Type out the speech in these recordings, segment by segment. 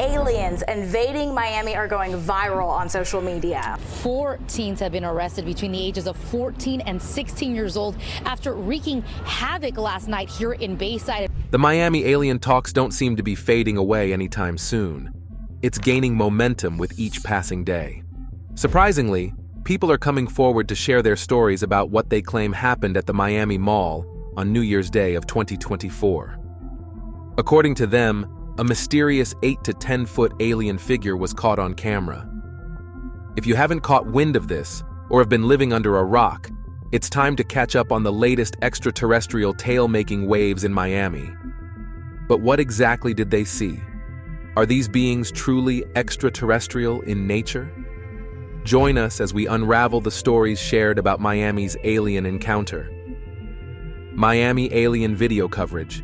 aliens invading Miami are going viral on social media. 4 teens have been arrested between the ages of 14 and 16 years old after wreaking havoc last night here in Bayside. The Miami alien talks don't seem to be fading away anytime soon. It's gaining momentum with each passing day. Surprisingly, people are coming forward to share their stories about what they claim happened at the Miami Mall on New Year's Day of 2024. According to them, a mysterious 8 to 10 foot alien figure was caught on camera. If you haven't caught wind of this, or have been living under a rock, it's time to catch up on the latest extraterrestrial tale-making waves in Miami. But what exactly did they see? Are these beings truly extraterrestrial in nature? Join us as we unravel the stories shared about Miami's alien encounter. Miami alien video coverage.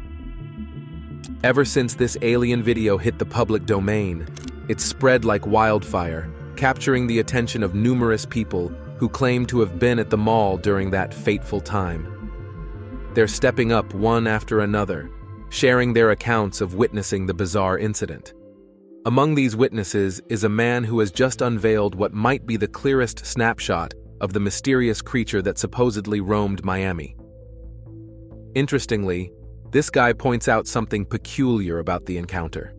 Ever since this alien video hit the public domain, it's spread like wildfire, capturing the attention of numerous people who claim to have been at the mall during that fateful time. They're stepping up one after another, sharing their accounts of witnessing the bizarre incident. Among these witnesses is a man who has just unveiled what might be the clearest snapshot of the mysterious creature that supposedly roamed Miami. Interestingly, this guy points out something peculiar about the encounter.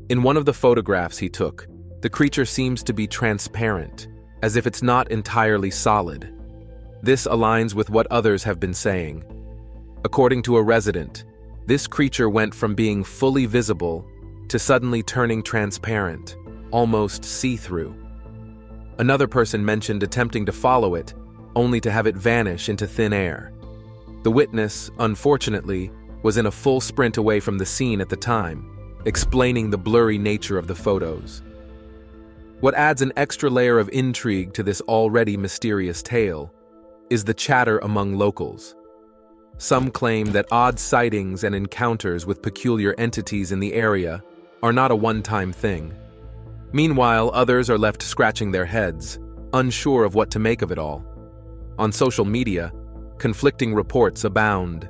In one of the photographs he took, the creature seems to be transparent, as if it's not entirely solid. This aligns with what others have been saying. According to a resident, this creature went from being fully visible to suddenly turning transparent, almost see-through. Another person mentioned attempting to follow it, only to have it vanish into thin air. The witness, unfortunately, was in a full sprint away from the scene at the time, explaining the blurry nature of the photos. What adds an extra layer of intrigue to this already mysterious tale is the chatter among locals. Some claim that odd sightings and encounters with peculiar entities in the area are not a one-time thing. Meanwhile, others are left scratching their heads, unsure of what to make of it all. On social media, conflicting reports abound.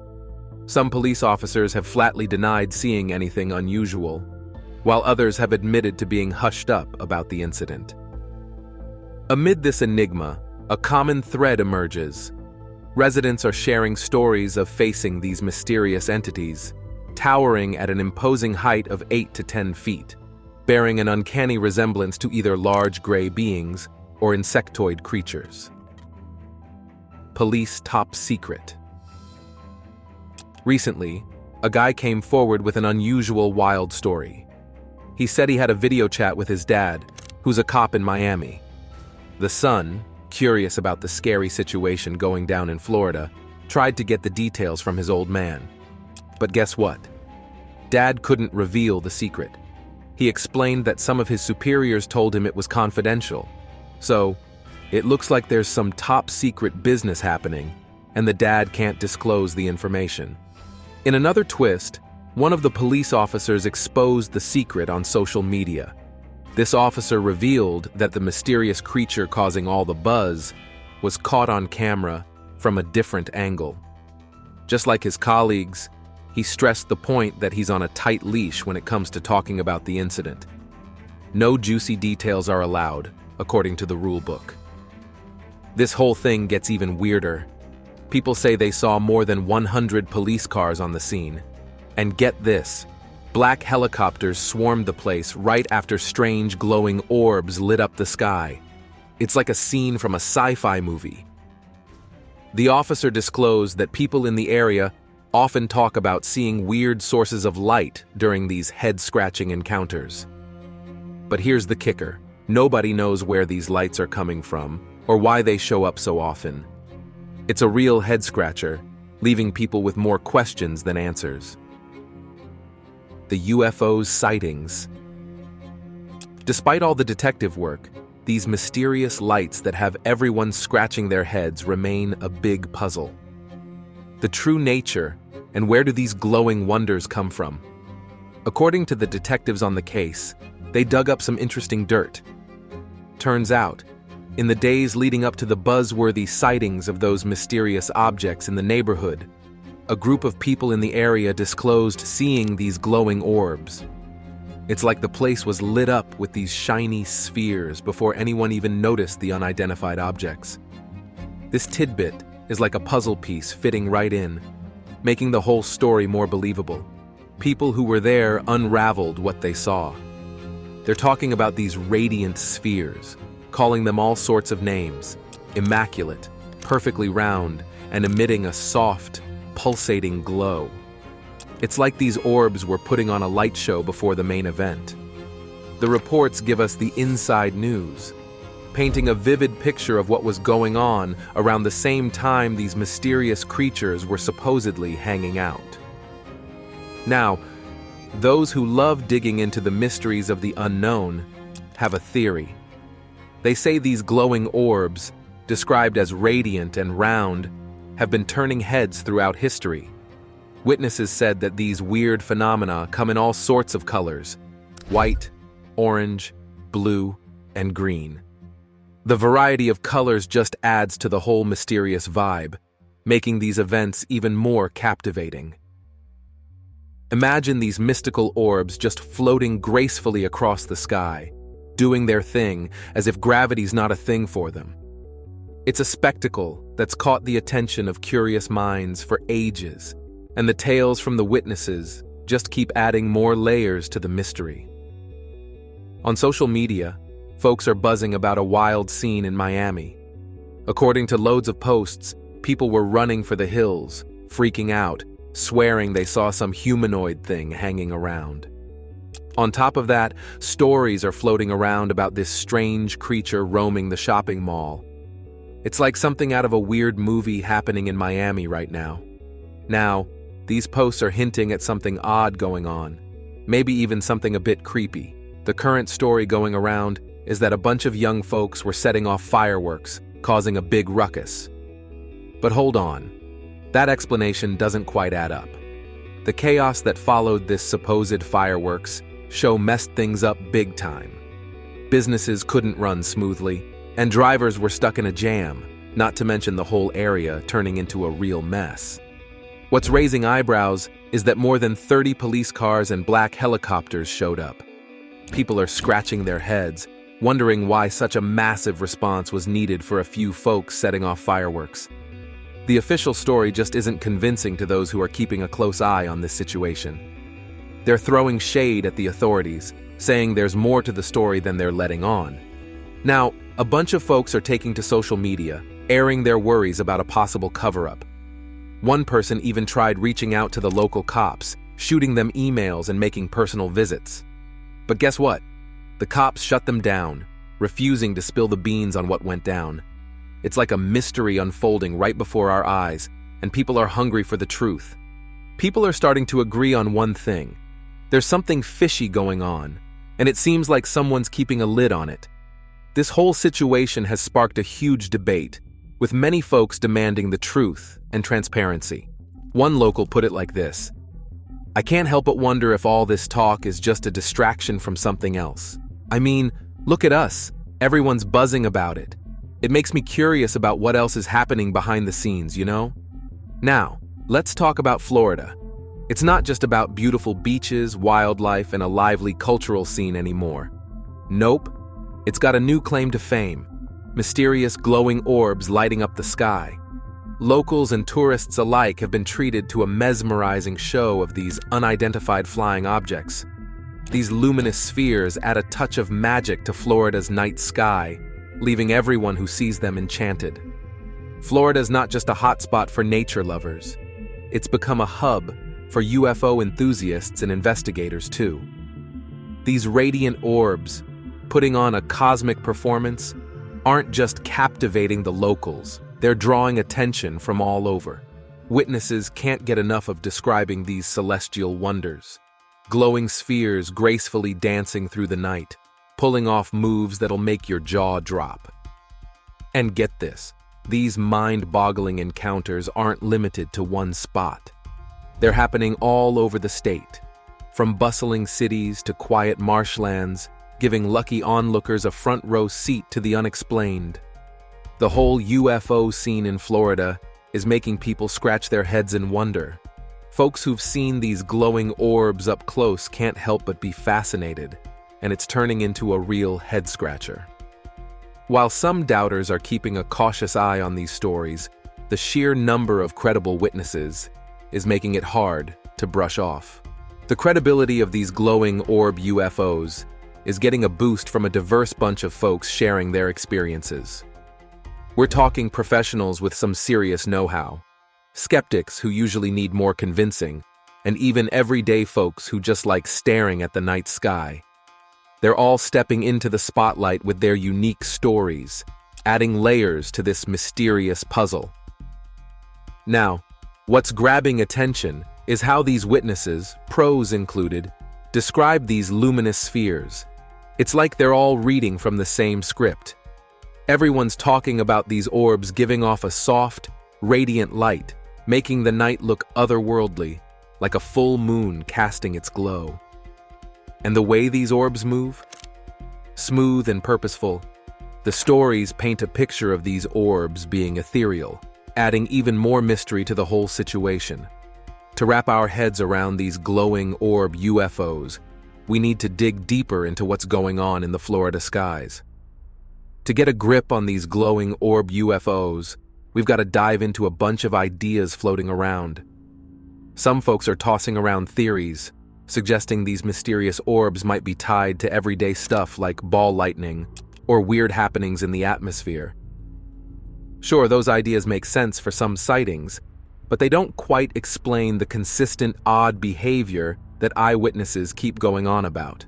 Some police officers have flatly denied seeing anything unusual, while others have admitted to being hushed up about the incident. Amid this enigma, a common thread emerges. Residents are sharing stories of facing these mysterious entities, towering at an imposing height of 8 to 10 feet, bearing an uncanny resemblance to either large gray beings or insectoid creatures. Police top secret. Recently, a guy came forward with an unusual wild story. He said he had a video chat with his dad, who's a cop in Miami. The son, curious about the scary situation going down in Florida, tried to get the details from his old man. But guess what? Dad couldn't reveal the secret. He explained that some of his superiors told him it was confidential. So, it looks like there's some top secret business happening, and the dad can't disclose the information. In another twist, one of the police officers exposed the secret on social media. This officer revealed that the mysterious creature causing all the buzz was caught on camera from a different angle. Just like his colleagues, he stressed the point that he's on a tight leash when it comes to talking about the incident. No juicy details are allowed, according to the rule book. This whole thing gets even weirder. People say they saw more than 100 police cars on the scene. And get this, black helicopters swarmed the place right after strange glowing orbs lit up the sky. It's like a scene from a sci-fi movie. The officer disclosed that people in the area often talk about seeing weird sources of light during these head-scratching encounters. But here's the kicker. Nobody knows where these lights are coming from or why they show up so often. It's a real head-scratcher, leaving people with more questions than answers. The UFO sightings. Despite all the detective work, these mysterious lights that have everyone scratching their heads remain a big puzzle. The true nature and where do these glowing wonders come from? According to the detectives on the case, they dug up some interesting dirt. Turns out, in the days leading up to the buzzworthy sightings of those mysterious objects in the neighborhood, a group of people in the area disclosed seeing these glowing orbs. It's like the place was lit up with these shiny spheres before anyone even noticed the unidentified objects. This tidbit is like a puzzle piece fitting right in, making the whole story more believable. People who were there unraveled what they saw. They're talking about these radiant spheres, calling them all sorts of names: immaculate, perfectly round, and emitting a soft, pulsating glow. It's like these orbs were putting on a light show before the main event. The reports give us the inside news, painting a vivid picture of what was going on around the same time these mysterious creatures were supposedly hanging out. Now, those who love digging into the mysteries of the unknown have a theory. They say these glowing orbs, described as radiant and round, have been turning heads throughout history. Witnesses said that these weird phenomena come in all sorts of colors: white, orange, blue, and green. The variety of colors just adds to the whole mysterious vibe, making these events even more captivating. Imagine these mystical orbs just floating gracefully across the sky, doing their thing as if gravity's not a thing for them. It's a spectacle that's caught the attention of curious minds for ages, and the tales from the witnesses just keep adding more layers to the mystery. On social media, folks are buzzing about a wild scene in Miami. According to loads of posts, people were running for the hills, freaking out, swearing they saw some humanoid thing hanging around. On top of that, stories are floating around about this strange creature roaming the shopping mall. It's like something out of a weird movie happening in Miami right now. Now, these posts are hinting at something odd going on, maybe even something a bit creepy. The current story going around is that a bunch of young folks were setting off fireworks, causing a big ruckus. But hold on, that explanation doesn't quite add up. The chaos that followed this supposed fireworks show messed things up big time. Businesses couldn't run smoothly, and drivers were stuck in a jam, not to mention the whole area turning into a real mess. What's raising eyebrows is that more than 30 police cars and black helicopters showed up. People are scratching their heads, wondering why such a massive response was needed for a few folks setting off fireworks. The official story just isn't convincing to those who are keeping a close eye on this situation. They're throwing shade at the authorities, saying there's more to the story than they're letting on. Now, a bunch of folks are taking to social media, airing their worries about a possible cover-up. One person even tried reaching out to the local cops, shooting them emails and making personal visits. But guess what? The cops shut them down, refusing to spill the beans on what went down. It's like a mystery unfolding right before our eyes, and people are hungry for the truth. People are starting to agree on one thing. There's something fishy going on, and it seems like someone's keeping a lid on it. This whole situation has sparked a huge debate, with many folks demanding the truth and transparency. One local put it like this: "I can't help but wonder if all this talk is just a distraction from something else. I mean, look at us. Everyone's buzzing about it. It makes me curious about what else is happening behind the scenes, you know?" Now, let's talk about Florida. It's not just about beautiful beaches, wildlife, and a lively cultural scene anymore. Nope. It's got a new claim to fame: mysterious glowing orbs lighting up the sky. Locals and tourists alike have been treated to a mesmerizing show of these unidentified flying objects. These luminous spheres add a touch of magic to Florida's night sky, leaving everyone who sees them enchanted. Florida's not just a hotspot for nature lovers. It's become a hub for UFO enthusiasts and investigators too. These radiant orbs, putting on a cosmic performance, aren't just captivating the locals, they're drawing attention from all over. Witnesses can't get enough of describing these celestial wonders. Glowing spheres gracefully dancing through the night, pulling off moves that'll make your jaw drop. And get this, these mind-boggling encounters aren't limited to one spot. They're happening all over the state, from bustling cities to quiet marshlands, giving lucky onlookers a front-row seat to the unexplained. The whole UFO scene in Florida is making people scratch their heads in wonder. Folks who've seen these glowing orbs up close can't help but be fascinated, and it's turning into a real head-scratcher. While some doubters are keeping a cautious eye on these stories, the sheer number of credible witnesses is making it hard to brush off. The credibility of these glowing orb UFOs is getting a boost from a diverse bunch of folks sharing their experiences. We're talking professionals with some serious know-how, skeptics who usually need more convincing, and even everyday folks who just like staring at the night sky. They're all stepping into the spotlight with their unique stories, adding layers to this mysterious puzzle. Now, what's grabbing attention is how these witnesses, pros included, describe these luminous spheres. It's like they're all reading from the same script. Everyone's talking about these orbs giving off a soft, radiant light, making the night look otherworldly, like a full moon casting its glow. And the way these orbs move? Smooth and purposeful, the stories paint a picture of these orbs being ethereal, adding even more mystery to the whole situation. To wrap our heads around these glowing orb UFOs, we need to dig deeper into what's going on in the Florida skies. To get a grip on these glowing orb UFOs, we've got to dive into a bunch of ideas floating around. Some folks are tossing around theories, suggesting these mysterious orbs might be tied to everyday stuff like ball lightning or weird happenings in the atmosphere. Sure, those ideas make sense for some sightings, but they don't quite explain the consistent odd behavior that eyewitnesses keep going on about.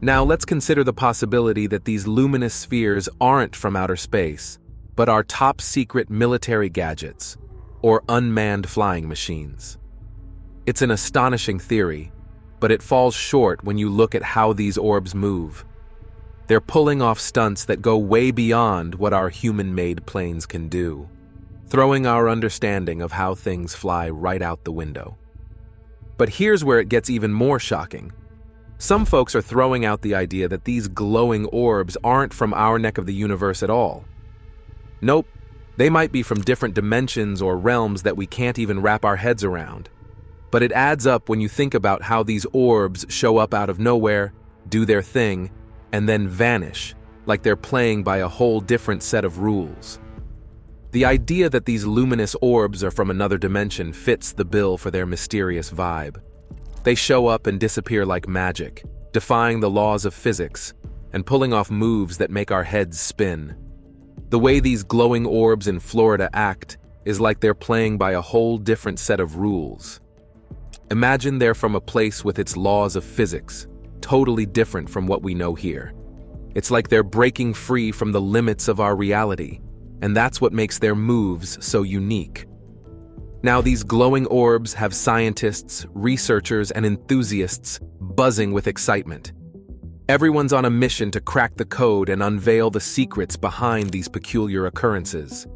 Now let's consider the possibility that these luminous spheres aren't from outer space, but are top-secret military gadgets, or unmanned flying machines. It's an astonishing theory, but it falls short when you look at how these orbs move. They're pulling off stunts that go way beyond what our human-made planes can do, throwing our understanding of how things fly right out the window. But here's where it gets even more shocking. Some folks are throwing out the idea that these glowing orbs aren't from our neck of the universe at all. Nope, they might be from different dimensions or realms that we can't even wrap our heads around. But it adds up when you think about how these orbs show up out of nowhere, do their thing, and then vanish, like they're playing by a whole different set of rules. The idea that these luminous orbs are from another dimension fits the bill for their mysterious vibe. They show up and disappear like magic, defying the laws of physics and pulling off moves that make our heads spin. The way these glowing orbs in Florida act is like they're playing by a whole different set of rules. Imagine they're from a place with its laws of physics, totally different from what we know here. It's like they're breaking free from the limits of our reality, and that's what makes their moves so unique. Now, these glowing orbs have scientists, researchers, and enthusiasts buzzing with excitement. Everyone's on a mission to crack the code and unveil the secrets behind these peculiar occurrences.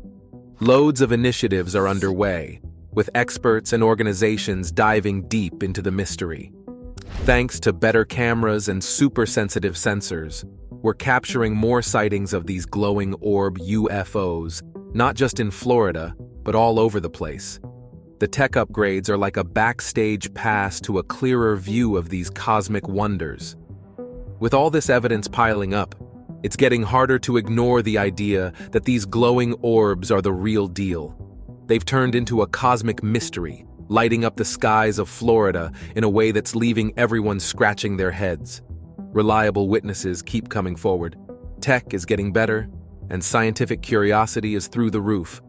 Loads of initiatives are underway, with experts and organizations diving deep into the mystery. Thanks to better cameras and super-sensitive sensors, we're capturing more sightings of these glowing orb UFOs, not just in Florida, but all over the place. The tech upgrades are like a backstage pass to a clearer view of these cosmic wonders. With all this evidence piling up, it's getting harder to ignore the idea that these glowing orbs are the real deal. They've turned into a cosmic mystery, lighting up the skies of Florida in a way that's leaving everyone scratching their heads. Reliable witnesses keep coming forward. Tech is getting better, and scientific curiosity is through the roof.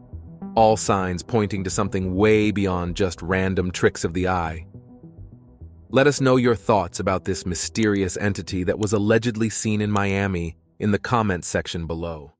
All signs pointing to something way beyond just random tricks of the eye. Let us know your thoughts about this mysterious entity that was allegedly seen in Miami in the comments section below.